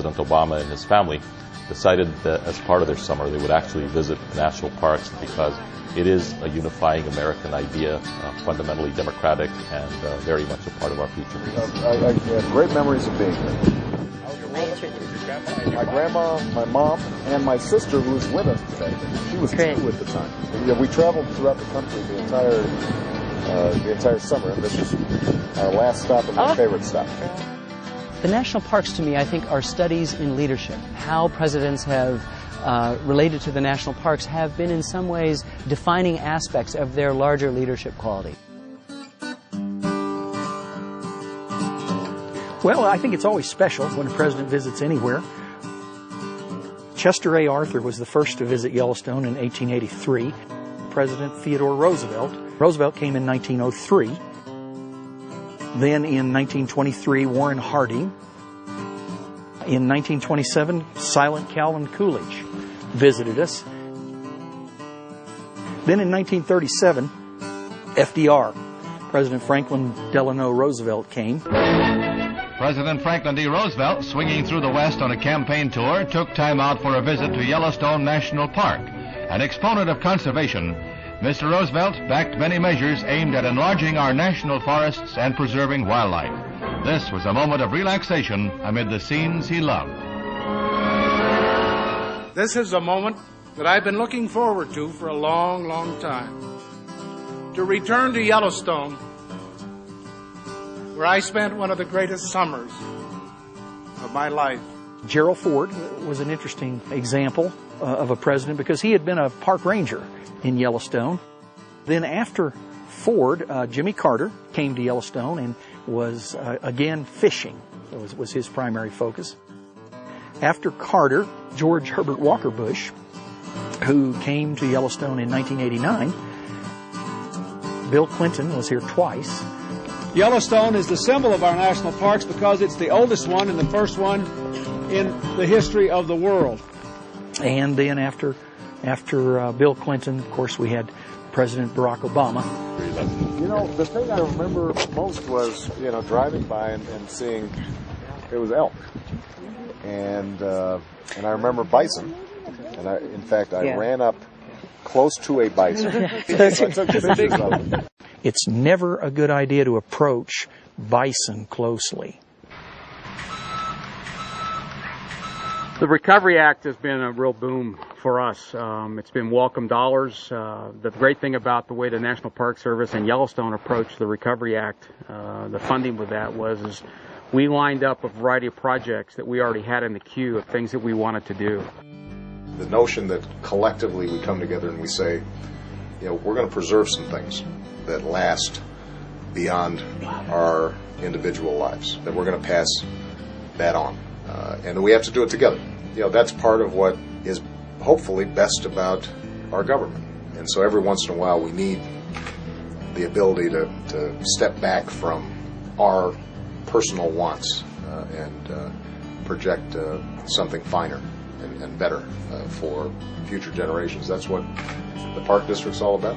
President Obama and his family decided that as part of their summer they would actually visit national parks because it is a unifying American idea, fundamentally democratic and very much a part of our future. I have great memories of being here. My grandma, my mom, and my sister, who was with us today, she was 2 at the time. And, we traveled throughout the country the entire summer, and this is our last stop and my favorite stop. The national parks, to me, I think, are studies in leadership. How presidents have related to the national parks have been, in some ways, defining aspects of their larger leadership quality. Well, I think it's always special when a president visits anywhere. Chester A. Arthur was the first to visit Yellowstone in 1883. President Theodore Roosevelt. Roosevelt came in 1903. Then in 1923, Warren Harding. In 1927, Silent Calvin Coolidge visited us. Then in 1937, FDR, President Franklin Delano Roosevelt came. President Franklin D. Roosevelt, swinging through the West on a campaign tour, took time out for a visit to Yellowstone National Park. An exponent of conservation, Mr. Roosevelt backed many measures aimed at enlarging our national forests and preserving wildlife. This was a moment of relaxation amid the scenes he loved. This is a moment that I've been looking forward to for a long, long time. To return to Yellowstone, where I spent one of the greatest summers of my life. Gerald Ford was an interesting example of a president because he had been a park ranger in Yellowstone. Then after Ford, Jimmy Carter came to Yellowstone and was again fishing. That was his primary focus. After Carter, George Herbert Walker Bush, who came to Yellowstone in 1989. Bill Clinton was here twice. Yellowstone is the symbol of our national parks because it's the oldest one and the first one in the history of the world. And then after Bill Clinton, of course, we had President Barck Obama. You know, the thing I remember most was, driving by and seeing it was elk. And I remember bison. And in fact, I ran up close to a bison. I took pictures of it. It's never a good idea to approach bison closely. The Recovery Act has been a real boom for us. It's been welcome dollars. The great thing about the way the National Park Service and Yellowstone approached the Recovery Act, the funding with that was we lined up a variety of projects that we already had in the queue of things that we wanted to do. The notion that collectively we come together and we say, we're going to preserve some things that last beyond our individual lives, that we're going to pass that on. And we have to do it together. That's part of what is hopefully best about our government. And so every once in a while we need the ability to step back from our personal wants and project something finer and better for future generations. That's what the Park District's all about.